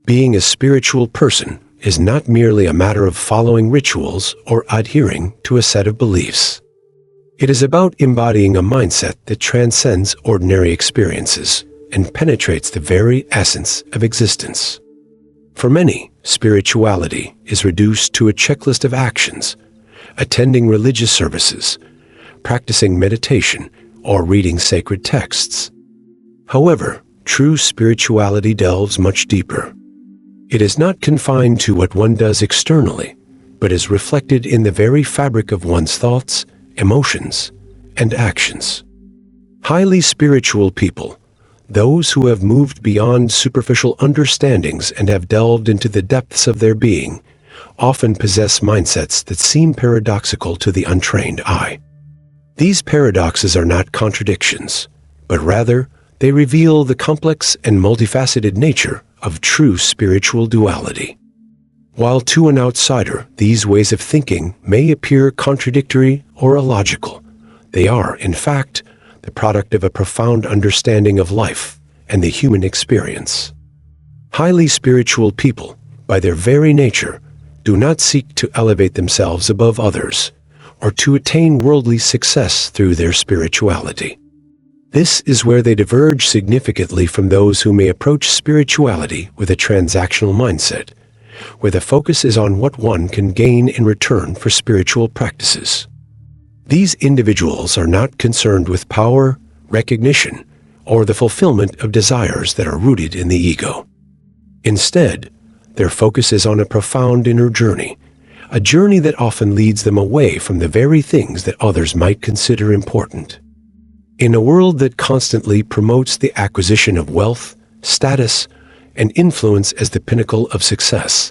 Being a spiritual person is not merely a matter of following rituals or adhering to a set of beliefs. It is about embodying a mindset that transcends ordinary experiences and penetrates the very essence of existence. For many, spirituality is reduced to a checklist of actions, attending religious services, practicing meditation, or reading sacred texts. However, true spirituality delves much deeper. It is not confined to what one does externally, but is reflected in the very fabric of one's thoughts, emotions, and actions. Highly spiritual people, those who have moved beyond superficial understandings and have delved into the depths of their being, often possess mindsets that seem paradoxical to the untrained eye. These paradoxes are not contradictions, but rather they reveal the complex and multifaceted nature of true spiritual duality. While to an outsider, these ways of thinking may appear contradictory or illogical, they are, in fact, the product of a profound understanding of life and the human experience. Highly spiritual people, by their very nature, do not seek to elevate themselves above others or to attain worldly success through their spirituality. This is where they diverge significantly from those who may approach spirituality with a transactional mindset, where the focus is on what one can gain in return for spiritual practices. These individuals are not concerned with power, recognition, or the fulfillment of desires that are rooted in the ego. Instead, their focus is on a profound inner journey, a journey that often leads them away from the very things that others might consider important. In a world that constantly promotes the acquisition of wealth, status, and influence as the pinnacle of success,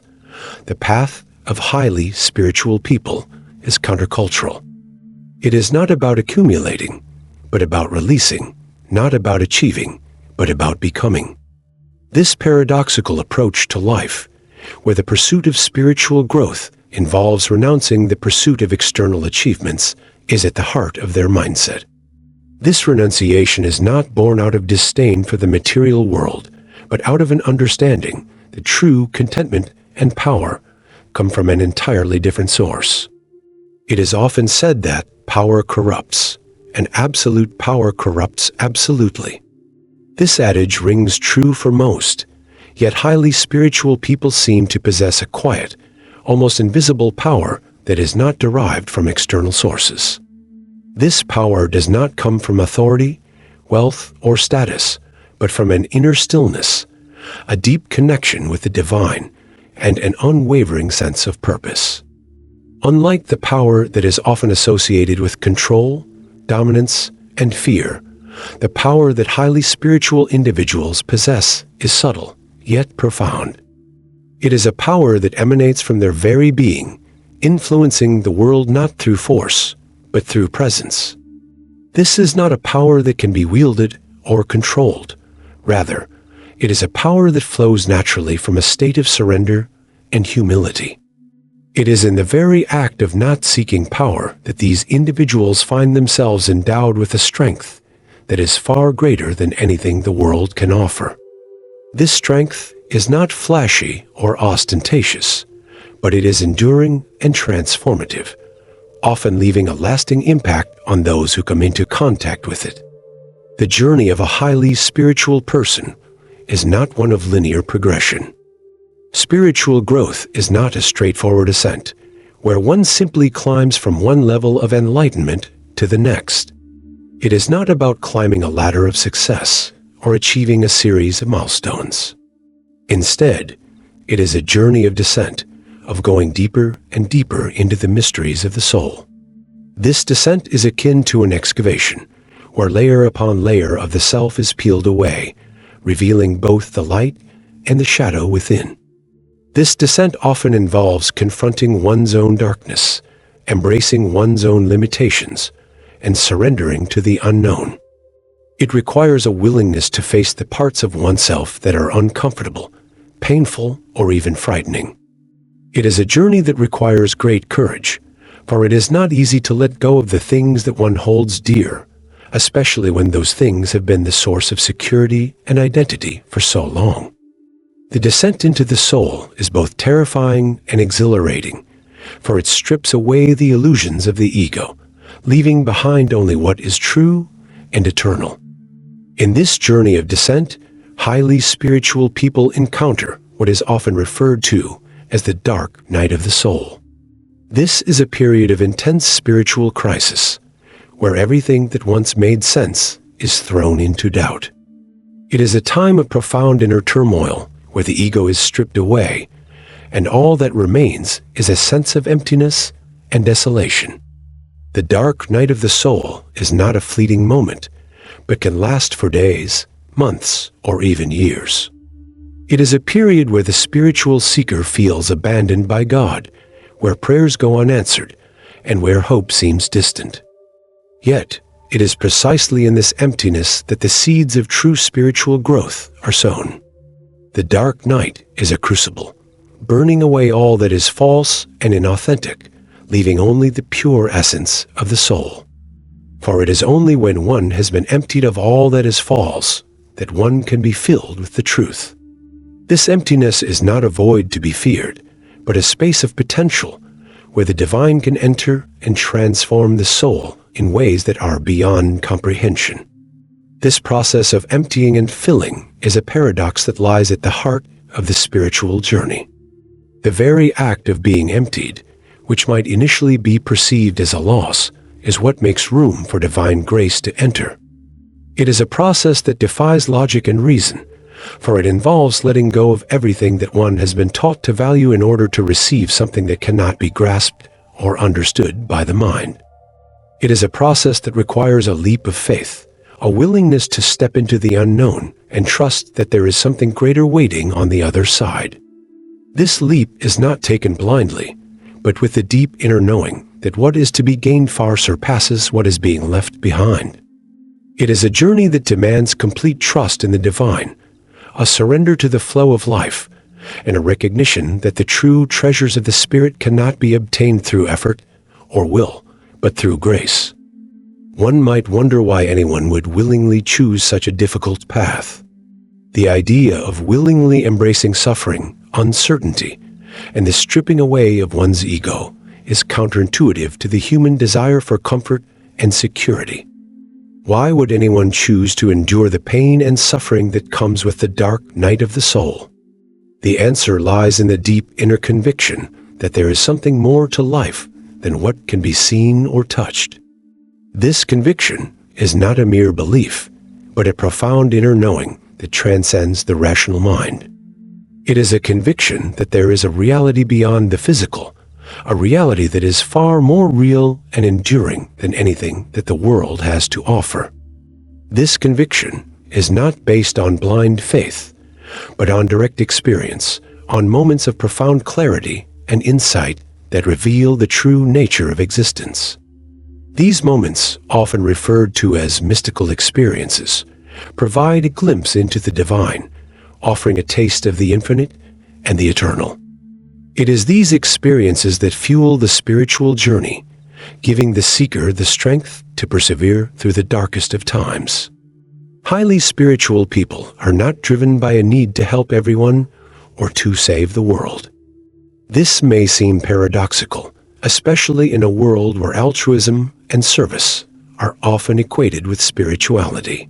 the path of highly spiritual people is countercultural. It is not about accumulating, but about releasing, not about achieving, but about becoming. This paradoxical approach to life, where the pursuit of spiritual growth involves renouncing the pursuit of external achievements, is at the heart of their mindset. This renunciation is not born out of disdain for the material world, but out of an understanding that true contentment and power come from an entirely different source. It is often said that power corrupts, and absolute power corrupts absolutely. This adage rings true for most, yet highly spiritual people seem to possess a quiet, almost invisible power that is not derived from external sources. This power does not come from authority, wealth, or status, but from an inner stillness, a deep connection with the divine, and an unwavering sense of purpose. Unlike the power that is often associated with control, dominance, and fear, the power that highly spiritual individuals possess is subtle, yet profound. It is a power that emanates from their very being, influencing the world not through force, but through presence. This is not a power that can be wielded or controlled. Rather, it is a power that flows naturally from a state of surrender and humility. It is in the very act of not seeking power that these individuals find themselves endowed with a strength that is far greater than anything the world can offer. This strength is not flashy or ostentatious, but it is enduring and transformative, often leaving a lasting impact on those who come into contact with it. The journey of a highly spiritual person is not one of linear progression. Spiritual growth is not a straightforward ascent, where one simply climbs from one level of enlightenment to the next. It is not about climbing a ladder of success or achieving a series of milestones. Instead, it is a journey of descent, of going deeper and deeper into the mysteries of the soul. This descent is akin to an excavation, where layer upon layer of the self is peeled away, revealing both the light and the shadow within. This descent often involves confronting one's own darkness, embracing one's own limitations, and surrendering to the unknown. It requires a willingness to face the parts of oneself that are uncomfortable, painful, or even frightening. It is a journey that requires great courage, for it is not easy to let go of the things that one holds dear, especially when those things have been the source of security and identity for so long. The descent into the soul is both terrifying and exhilarating, for it strips away the illusions of the ego, leaving behind only what is true and eternal. In this journey of descent, highly spiritual people encounter what is often referred to as the dark night of the soul. This is a period of intense spiritual crisis, where everything that once made sense is thrown into doubt. It is a time of profound inner turmoil, where the ego is stripped away, and all that remains is a sense of emptiness and desolation. The dark night of the soul is not a fleeting moment, but can last for days, months, or even years. It is a period where the spiritual seeker feels abandoned by God, where prayers go unanswered, and where hope seems distant. Yet, it is precisely in this emptiness that the seeds of true spiritual growth are sown. The dark night is a crucible, burning away all that is false and inauthentic, leaving only the pure essence of the soul. For it is only when one has been emptied of all that is false that one can be filled with the truth. This emptiness is not a void to be feared, but a space of potential where the divine can enter and transform the soul in ways that are beyond comprehension. This process of emptying and filling is a paradox that lies at the heart of the spiritual journey. The very act of being emptied, which might initially be perceived as a loss, is what makes room for divine grace to enter. It is a process that defies logic and reason, for it involves letting go of everything that one has been taught to value in order to receive something that cannot be grasped or understood by the mind. It is a process that requires a leap of faith, a willingness to step into the unknown and trust that there is something greater waiting on the other side. This leap is not taken blindly, but with the deep inner knowing that what is to be gained far surpasses what is being left behind. It is a journey that demands complete trust in the divine, a surrender to the flow of life, and a recognition that the true treasures of the Spirit cannot be obtained through effort or will, but through grace. One might wonder why anyone would willingly choose such a difficult path. The idea of willingly embracing suffering, uncertainty, and the stripping away of one's ego is counterintuitive to the human desire for comfort and security. Why would anyone choose to endure the pain and suffering that comes with the dark night of the soul? The answer lies in the deep inner conviction that there is something more to life than what can be seen or touched. This conviction is not a mere belief, but a profound inner knowing that transcends the rational mind. It is a conviction that there is a reality beyond the physical, a reality that is far more real and enduring than anything that the world has to offer. This conviction is not based on blind faith, but on direct experience, on moments of profound clarity and insight that reveal the true nature of existence. These moments, often referred to as mystical experiences, provide a glimpse into the divine, offering a taste of the infinite and the eternal. It is these experiences that fuel the spiritual journey, giving the seeker the strength to persevere through the darkest of times. Highly spiritual people are not driven by a need to help everyone or to save the world. This may seem paradoxical, especially in a world where altruism and service are often equated with spirituality.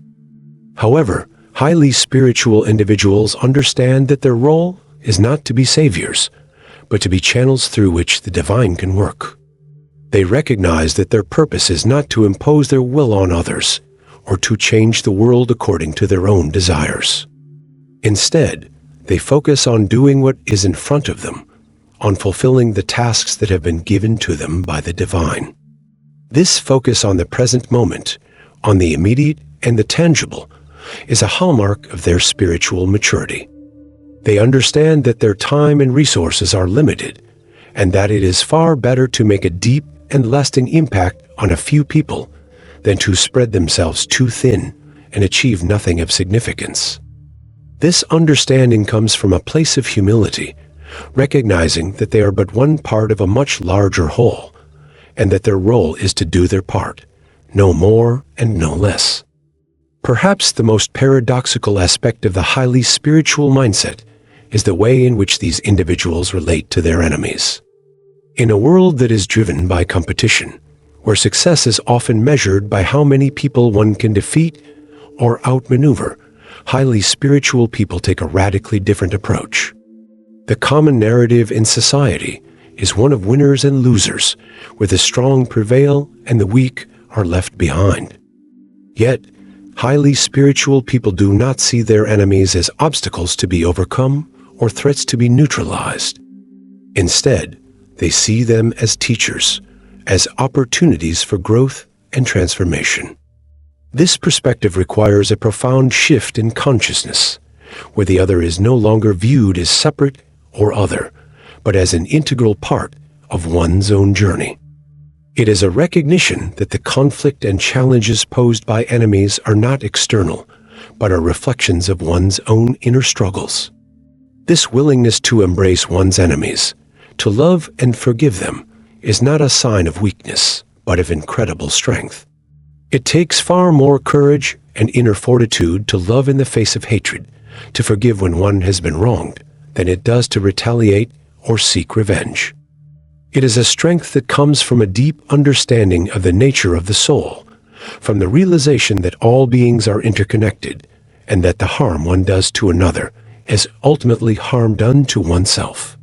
However, highly spiritual individuals understand that their role is not to be saviors, but to be channels through which the divine can work. They recognize that their purpose is not to impose their will on others or to change the world according to their own desires. Instead, they focus on doing what is in front of them, on fulfilling the tasks that have been given to them by the divine. This focus on the present moment, on the immediate and the tangible, is a hallmark of their spiritual maturity. They understand that their time and resources are limited, and that it is far better to make a deep and lasting impact on a few people than to spread themselves too thin and achieve nothing of significance. This understanding comes from a place of humility, recognizing that they are but one part of a much larger whole, and that their role is to do their part, no more and no less. Perhaps the most paradoxical aspect of the highly spiritual mindset is the way in which these individuals relate to their enemies. In a world that is driven by competition, where success is often measured by how many people one can defeat or outmaneuver, highly spiritual people take a radically different approach. The common narrative in society is one of winners and losers, where the strong prevail and the weak are left behind. Yet, highly spiritual people do not see their enemies as obstacles to be overcome or threats to be neutralized. Instead, they see them as teachers, as opportunities for growth and transformation. This perspective requires a profound shift in consciousness, where the other is no longer viewed as separate or other, but as an integral part of one's own journey. It is a recognition that the conflict and challenges posed by enemies are not external, but are reflections of one's own inner struggles. This willingness to embrace one's enemies, to love and forgive them, is not a sign of weakness, but of incredible strength. It takes far more courage and inner fortitude to love in the face of hatred, to forgive when one has been wronged, than it does to retaliate or seek revenge. It is a strength that comes from a deep understanding of the nature of the soul, from the realization that all beings are interconnected, and that the harm one does to another is ultimately harm done to oneself.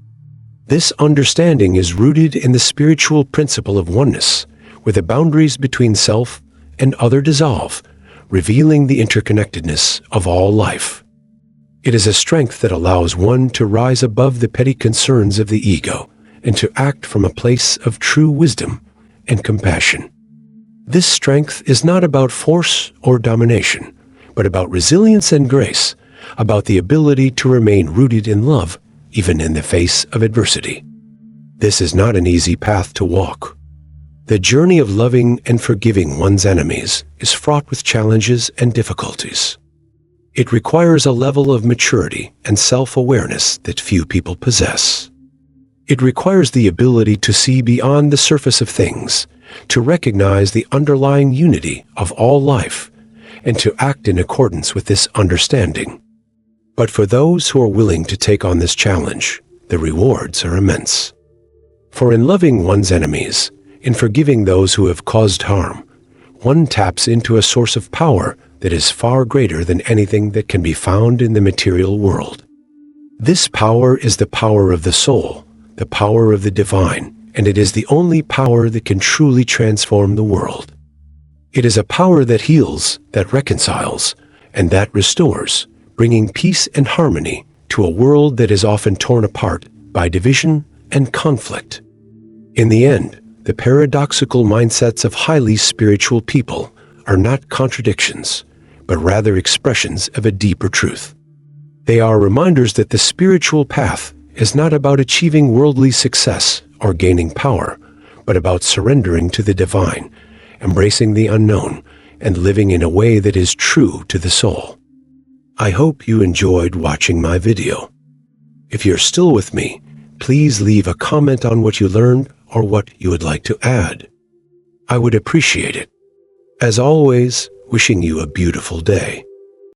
This understanding is rooted in the spiritual principle of oneness, where the boundaries between self and other dissolve, revealing the interconnectedness of all life. It is a strength that allows one to rise above the petty concerns of the ego and to act from a place of true wisdom and compassion. This strength is not about force or domination, but about resilience and grace, about the ability to remain rooted in love even in the face of adversity. This is not an easy path to walk. The journey of loving and forgiving one's enemies is fraught with challenges and difficulties. It requires a level of maturity and self-awareness that few people possess. It requires the ability to see beyond the surface of things, to recognize the underlying unity of all life, and to act in accordance with this understanding. But for those who are willing to take on this challenge, the rewards are immense. For in loving one's enemies, in forgiving those who have caused harm, one taps into a source of power that is far greater than anything that can be found in the material world. This power is the power of the soul, the power of the divine, and it is the only power that can truly transform the world. It is a power that heals, that reconciles, and that restores, bringing peace and harmony to a world that is often torn apart by division and conflict. In the end, the paradoxical mindsets of highly spiritual people are not contradictions, but rather expressions of a deeper truth. They are reminders that the spiritual path is not about achieving worldly success or gaining power, but about surrendering to the divine, embracing the unknown, and living in a way that is true to the soul. I hope you enjoyed watching my video. If you're still with me, please leave a comment on what you learned or what you would like to add. I would appreciate it. As always, wishing you a beautiful day.